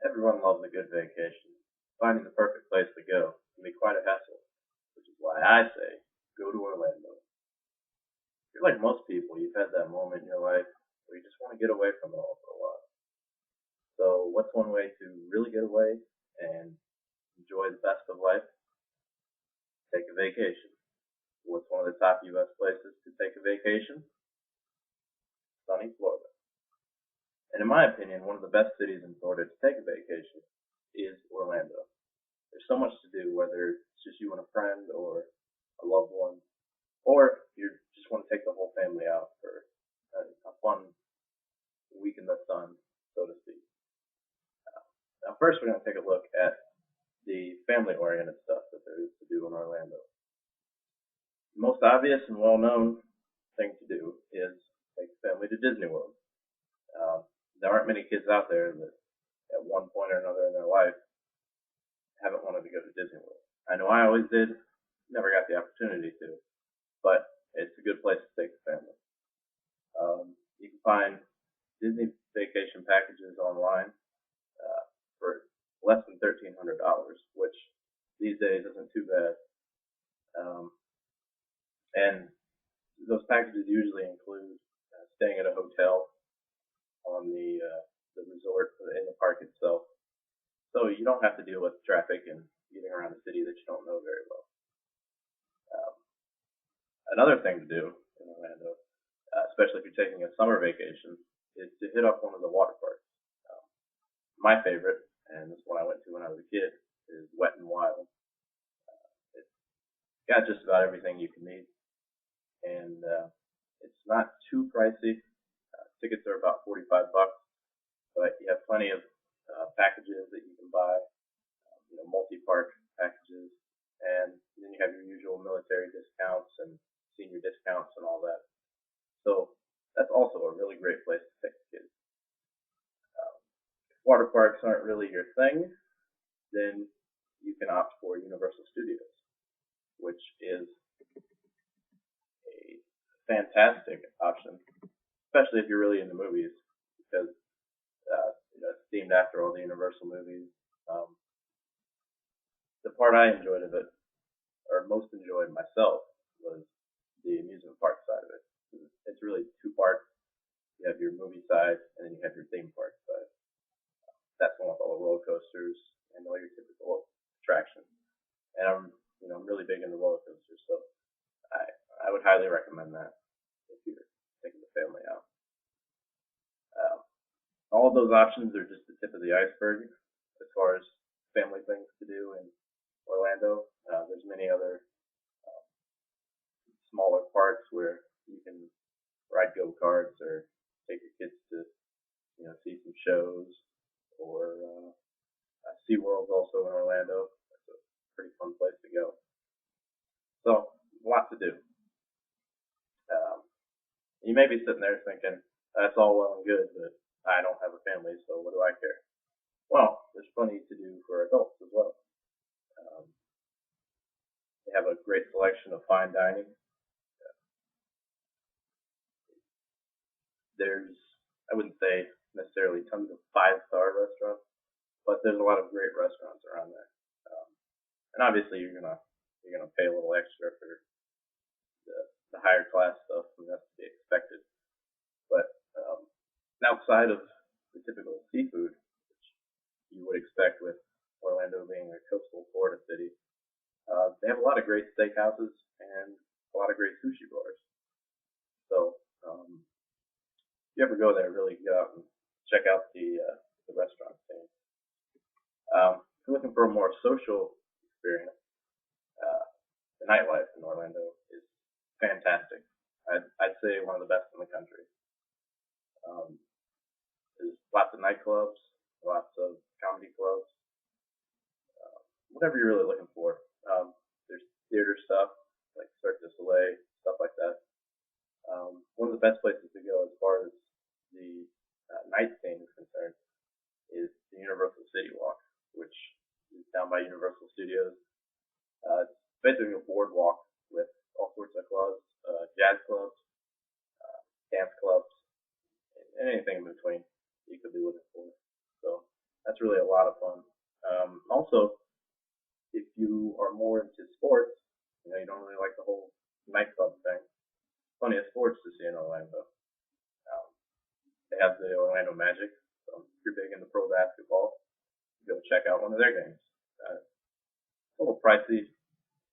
Everyone loves a good vacation. Finding the perfect place to go can be quite a hassle, which is why I say go to Orlando. If you're like most people, you've had that moment in your life where you just want to get away from it all for a while. So, what's one way to really get away and enjoy the best of life? Take a vacation. What's one of the top U.S. places to take a vacation? Sunny Florida. And in my opinion, one of the best cities in Florida to take a vacation is Orlando. There's so much to do, whether it's just you and a friend or a loved one, or you just want to take the whole family out for a fun week in the sun, so to speak. Now, first, we're going to take a look at the family-oriented stuff that there is to do in Orlando. The most obvious and well-known thing to do is take the family to Disney World. There aren't many kids out there that, at one point or another in their life, haven't wanted to go to Disney World. I know I always did, never got the opportunity to, but it's a good place to take the family. You can find Disney vacation packages online for less than $1,300, which these days isn't too bad. And those packages usually include staying at a hotel on the resort in the park itself, so you don't have to deal with traffic and getting around a city that you don't know very well. Um, Another thing to do in Orlando, especially if you're taking a summer vacation, is to hit up one of the water parks. Um, my favorite, and this one I went to when I was a kid, is Wet and Wild. It's got just about everything you can need, and it's not too pricey. Tickets are about $45, but you have plenty of packages that you can buy, multi-park packages, and then you have your usual military discounts and senior discounts and all that. So that's also a really great place to take kids. If water parks aren't really your thing, then you can opt for Universal Studios, which is a fantastic option, especially if you're really into movies, because it's themed after all the Universal movies. Um, the part I enjoyed of it, or most enjoyed myself, was the amusement park side of it. It's really two parts. You have your movie side, and then you have your theme park side. That's one with all the roller coasters and all your typical attractions. And I'm really big into roller coasters, so I would highly recommend that if you're taking the family out. Um, all of those options are just the tip of the iceberg as far as family things to do in Orlando. There's many other smaller parks where you can ride go karts or take your kids to see some shows, or SeaWorld's also in Orlando. That's a pretty fun place to go. So, a lot to do. You may be sitting there thinking, that's all well and good, but I don't have a family, so what do I care? Well, there's plenty to do for adults as well. Um, they have a great selection of fine dining. There's, I wouldn't say necessarily tons of five-star restaurants, but there's a lot of great restaurants around there. Um, and obviously, you're gonna pay a little extra for the higher class stuff, and that's to be expected. But outside of the typical seafood, which you would expect with Orlando being a coastal Florida city, they have a lot of great steakhouses and a lot of great sushi bars. So if you ever go there, really go out and check out the restaurant scene. If you're looking for a more social experience, uh, the nightlife in Orlando is fantastic. I'd say one of the best in the country. Um, there's lots of nightclubs, lots of comedy clubs, whatever you're really looking for. There's theater stuff like Cirque du Soleil, stuff like that. One of the best places to go as far as the night scene is concerned is the Universal City Walk, which is down by Universal Studios. It's basically a boardwalk with all sorts of clubs, jazz clubs, dance clubs, and anything in between you could be looking for. So That's really a lot of fun. Also, if you are more into sports, you don't really like the whole nightclub thing. Plenty of sports to see in Orlando. Um, they have the Orlando Magic. So if you're big into pro basketball, go check out one of their games. It's a little pricey,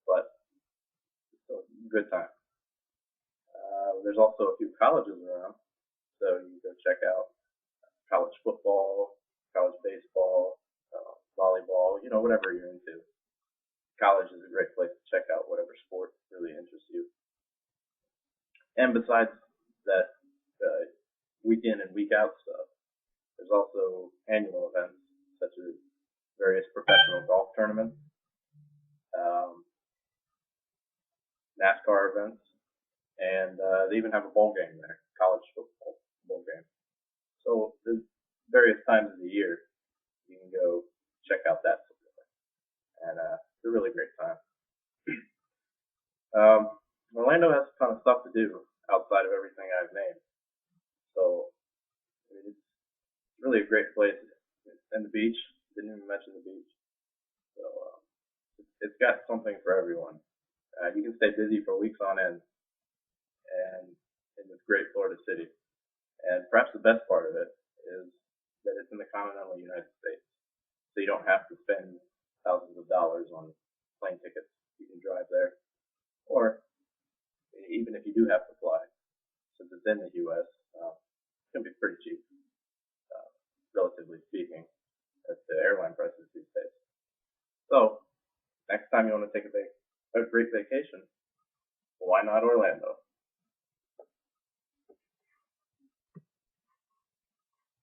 but it's still a good time. There's also a few colleges around, so you can go check out college football, college baseball, volleyball, whatever you're into. College is a great place to check out whatever sport really interests you. And besides that week in and week out stuff, there's also annual events such as various professional golf tournaments, um, NASCAR events, and they even have a bowl game there, college football bowl game. So there's various times of the year you can go check out that support, and it's a really great time. Orlando has a ton of stuff to do outside of everything I've named, so it's really a great place. And the beach, didn't even mention the beach, so it's got something for everyone. You can stay busy for weeks on end, and in this great Florida city. And perhaps the best part of it is that it's in the continental United States, so you don't have to spend thousands of dollars on plane tickets. You can drive there, or even if you do have to fly, since it's in the U.S., it's going to be pretty cheap, uh, relatively speaking, at the airline prices these days. So next time you want to take a great vacation, why not Orlando?